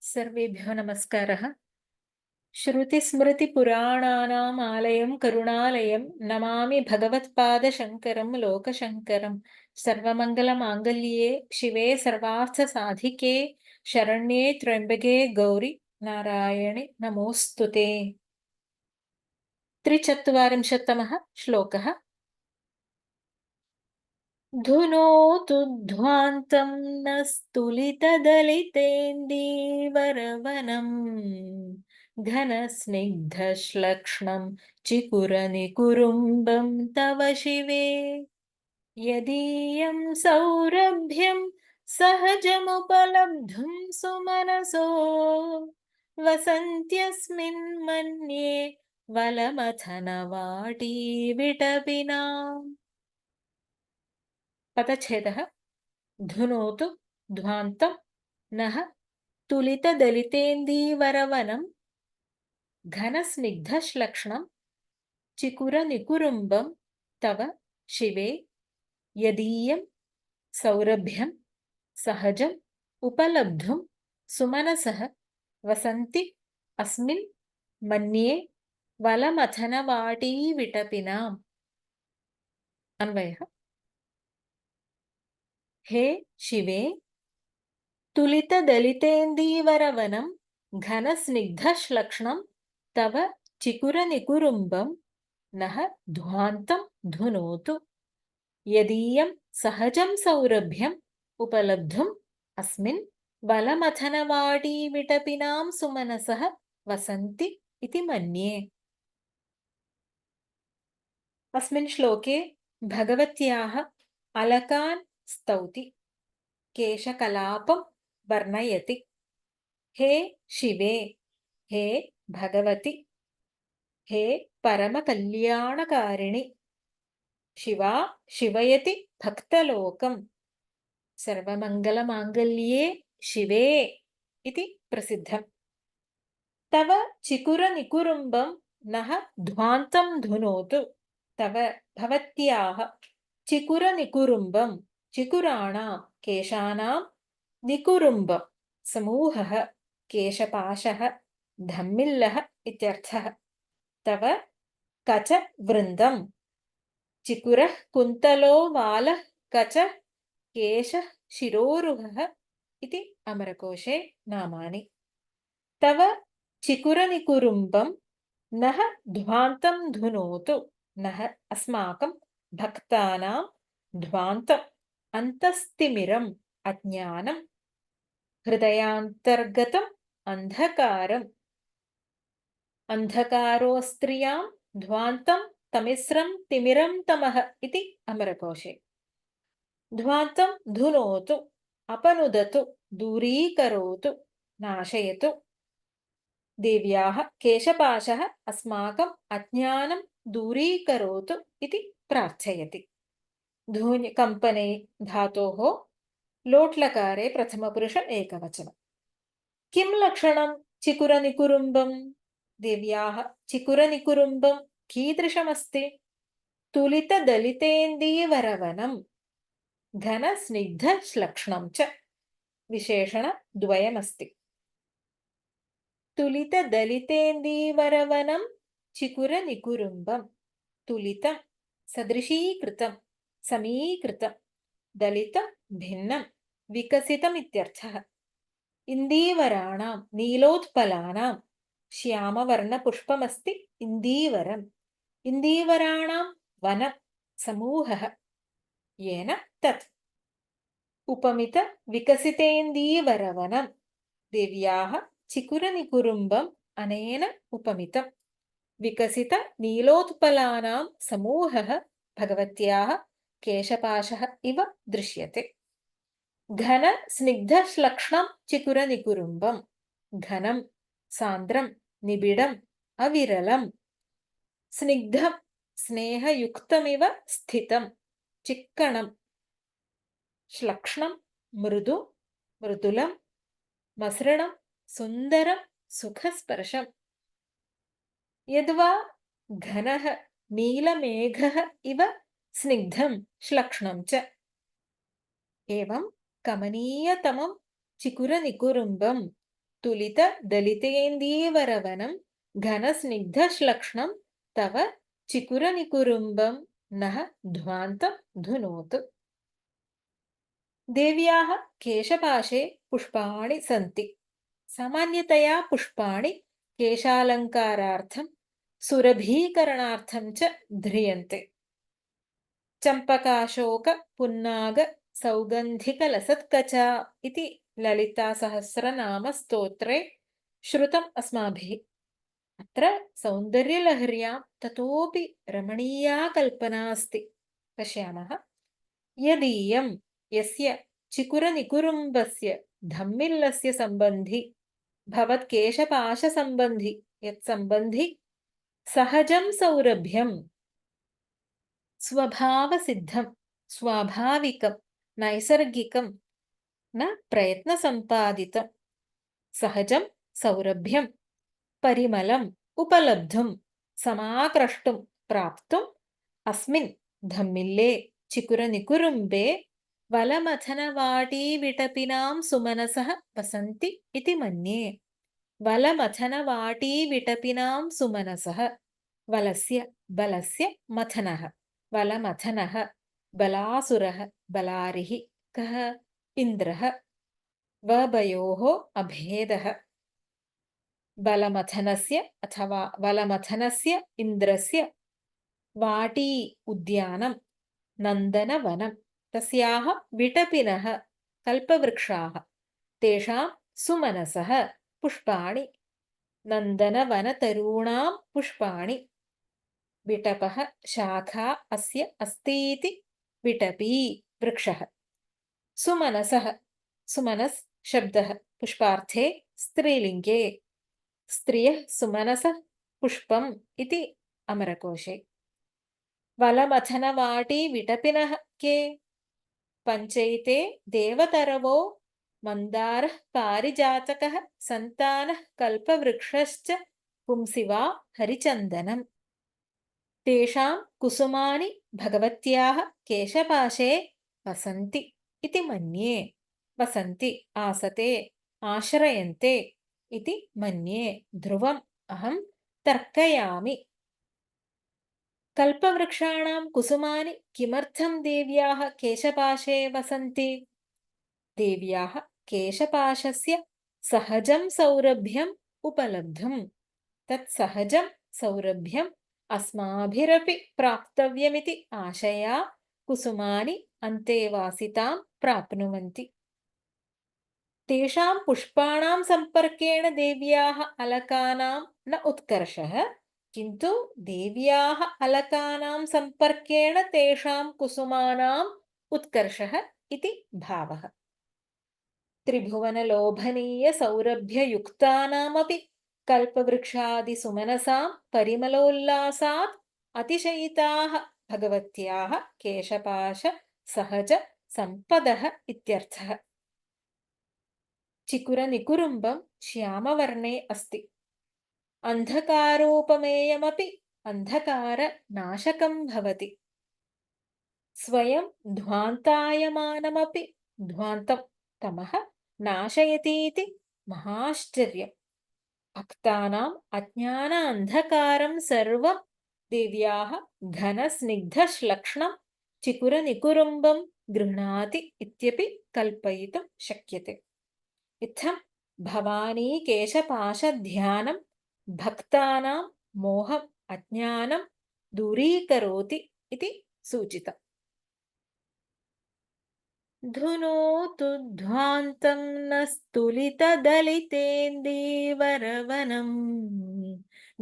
सर्वेभ्यो नमस्कारः। श्रुतिस्मृतिपुराणानाम् आलयं करुणालयं नमामि भगवत्पादशङ्करं लोकशङ्करं। सर्वमङ्गलमाङ्गल्ये शिवे सर्वार्थसाधिके शरण्ये त्र्यम्बके गौरि नारायणि नमोऽस्तुते। 43तमः श्लोकः। धुनोतु ध्वान्तं न स्तुलितदलितेन्दीवरवनम् घनस्निग्धश्लक्ष्णं चिकुरनिकुरुम्बं तव शिवे यदीयं सौरभ्यं सहजमुपलब्धुं सुमनसो वसन्त्यस्मिन् मन्ये वलमथनवाटी विटपिनाम्। पदच्छेदः। धुनोतु ध्वान्तं नः तुलितदलितेन्दीवरवनं घनस्निग्धश्लक्ष्णं चिकुरनिकुरुम्बं तव शिवे यदीयं सौरभ्यं सहजम् उपलब्धुं सुमनसः वसन्ति अस्मिन् मन्ये वलमथनवाटीविटपिनाम्। अन्वयः। हे शिवे, तुलितदलितेन्दीवरवनं घनस्निग्धश्लक्ष्णं तव चिकुरनिकुरुम्बं नः ध्वान्तं धुनोतु यदीयं सहजं सौरभ्यम् उपलब्धुम् अस्मिन् वलमथनवाटीविटपिनां सुमनसः वसन्ति इति मन्ये। अस्मिन् श्लोके भगवत्याः अलकान् स्तौति, केशकलापं वर्णयति। हे शिवे, हे भगवति, हे परमकल्याणकारिणि, शिवा शिवयति भक्तलोकम्, सर्वमङ्गलमाङ्गल्ये शिवे इति प्रसिद्धम्। तव चिकुरनिकुरुम्बं नः ध्वान्तं धुनोतु। तव भवत्याः चिकुरनिकुरुम्बं, चिकुराणां केशानां निकुरुम्बं समूहः, केशपाशः, धम्मिल्लः इत्यर्थः। तव कचवृन्दं, चिकुरः कुन्तलो वालः कचः केशः शिरोरुहः इति अमरकोशे नामानि। तव चिकुरनिकुरुम्बं नः ध्वान्तं धुनोतु। नः अस्माकं भक्तानां ध्वान्तम् अन्तस्तिमिरम् अज्ञानं, हृदयान्तर्गतम् अन्धकारम्, अन्धकारोऽस्त्रियां ध्वान्तं तमिस्रं तिमिरं तमः इति अमरकोशे। ध्वान्तं धुनोतु, अपनुदतु, दूरीकरोतु, नाशयतु। देव्याः केशपाशः अस्माकम् अज्ञानं दूरीकरोतु इति प्रार्थयति। धूनि कम्पने धातोः लोट्लकारे प्रथमपुरुष एकवचनं। किं लक्षणं चिकुरनिकुरुम्बं? देव्याः चिकुरनिकुरुम्बं कीदृशमस्ति? तुलितदलितेन्दीवरवनं घनस्निग्धश्लक्ष्णं च विशेषणद्वयमस्ति। तुलितदलितेन्दीवरवनं चिकुरनिकुरुम्बं। तुलितं सदृशीकृतं, समीकृतं, दलितं भिन्नं, विकसितमित्यर्थः। इन्दीवराणां नीलोत्पलानां श्यामवर्णपुष्पमस्ति इन्दीवरम्। इन्दीवराणां वनं समूहः, येन तत् उपमित विकसितेन्दीवरवनं। देव्याः चिकुरनिकुरुम्बम् अनेन उपमितम्। विकसित नीलोत्पलानां समूहः भगवत्याः केशपाशः इव दृश्यते। घन स्निग्धश्लक्ष्णं चिकुरनिकुरुम्बं। घनं सान्द्रं निबिडम् अविरलं, स्निग्धं स्नेहयुक्तमिव स्थितं, चिक्कणं, श्लक्ष्णं मृदु मृदुलं, मसृणं सुन्दरं सुखस्पर्शम्। यद्वा घनः नीलमेघः इव स्निग्धं श्लक्ष्णं च। एवं कमनीयतमं चिकुरनिकुरुम्बं तुलितदलितेन्दीवरवनं घनस्निग्धश्लक्ष्णं तव चिकुरनिकुरुम्बं नः ध्वान्तं धुनोतु। देव्याः केशपाशे पुष्पाणि सन्ति। सामान्यतया पुष्पाणि केशालङ्कारार्थं सुरभीकरणार्थं च ध्रियन्ते। चम्पकाशोक पुन्नाग सौगन्धिकलसत्कचा इति ललितासहस्रनामस्तोत्रे श्रुतम् अस्माभिः। अत्र सौन्दर्यलहर्यां ततोऽपि रमणीया कल्पना अस्ति। पश्यामः। यदीयं यस्य चिकुरनिकुरुम्बस्य धम्मिल्लस्य सम्बन्धि भवत्केशपाशसम्बन्धि यत्सम्बन्धि सहजं सौरभ्यं स्वभावसिद्धं स्वाभाविकं नैसर्गिकं न प्रयत्नसम्पादितं सहजं सौरभ्यं परिमलम् उपलब्धुं समाक्रष्टुं प्राप्तुम् अस्मिन् धम्मिल्ले चिकुरनिकुरुम्बे वलमथनवाटीविटपिनां सुमनसः वसन्ति इति मन्ये। वलमथनवाटीविटपिनां सुमनसः वलस्य बलस्य मथनः वलमथनः बलासुरः बलारिः कः इन्द्रः वभयोः अभेदः बलमथनस्य अथवा वलमथनस्य इन्द्रस्य वाटी उद्यानं नन्दनवनं तस्याः विटपिनः कल्पवृक्षाः तेषां सुमनसः पुष्पाणि नन्दनवनतरूणां पुष्पाणि विटपः शाखा अस्य अस्तीति विटपी वृक्षः सुमनसः सुमनस् शब्दः पुष्पार्थे स्त्रीलिङ्गे स्त्रियः सुमनसः पुष्पम् इति अमरकोशे। वलमथनवाटी विटपिनः के पञ्चैते देवतरवो मन्दारः पारिजातकः सन्तानः कल्पवृक्षश्च पुंसि वा हरिचन्दनम् तेषां कुसुमानि भगवत्याः केशपाशे वसन्ति इति मन्ये। वसन्ति आसते आश्रयन्ते इति मन्ये ध्रुवम् अहं तर्कयामि। कल्पवृक्षाणां कुसुमानि किमर्थं देव्याः केशपाशे वसन्ति? देव्याः केशपाशस्य सहजं सौरभ्यम् उपलब्धुं तत् सहजं सौरभ्यम् अस्माभिरपि प्राप्तव्यमिति आशया कुसुमानि अन्तेवासितां प्राप्नुवन्ति। तेषां पुष्पाणां सम्पर्केण देव्याः अलकानां न उत्कर्षः किन्तु देव्याः अलकानां सम्पर्केण तेषां कुसुमानाम् उत्कर्षः इति भावः। त्रिभुवनलोभनीयसौरभ्ययुक्तानामपि कल्पवृक्षादिसुमनसां परिमलोल्लासात् अतिशयिताः भगवत्याः केशपाश सहज सम्पदः इत्यर्थः। चिकुरनिकुरुम्बं श्यामवर्णे अस्ति। अन्धकारोपमेयमपि अन्धकारनाशकं भवति। स्वयं ध्वान्तायमानमपि ध्वान्तं तमः नाशयतीति महाश्चर्यम्। भक्तानाम् अज्ञान अन्धकारं सर्वं देव्याः घनस्निग्धश्लक्ष्णं चिकुरनिकुरुम्बं गृह्णाति इत्यपि कल्पयितुं शक्यते। इत्थं भवानी केशपाशध्यानं भक्तानां मोहम् अज्ञानं दूरीकरोति इति सूचितम्। धुनोतु ध्वान्तं नस्तुलितदलितेन्दीवरवनं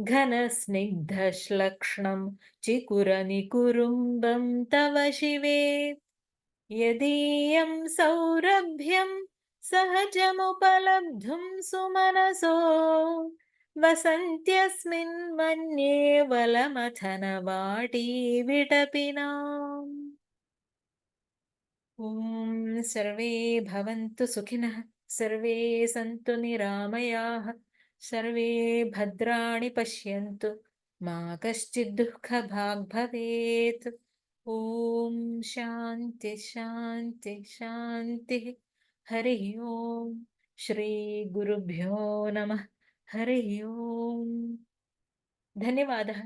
घनस्निग्धश्लक्ष्णं चिकुरनिकुरुम्बं तव शिवे यदीयं सौरभ्यं सहजमुपलब्धुं सुमनसो वसन्त्यस्मिन् मन्ये वलमथनवाटी विटपिनाम्। ॐ सर्वे भवन्तु सुखिनः सर्वे सन्तु निरामयाः सर्वे भद्राणि पश्यन्तु मा कश्चित् दुःखभाग् भवेत्। ॐ शान्ति शान्ति शान्तिः। हरिः ओम्। श्रीगुरुभ्यो नमः। हरिः ओम्। धन्यवादः।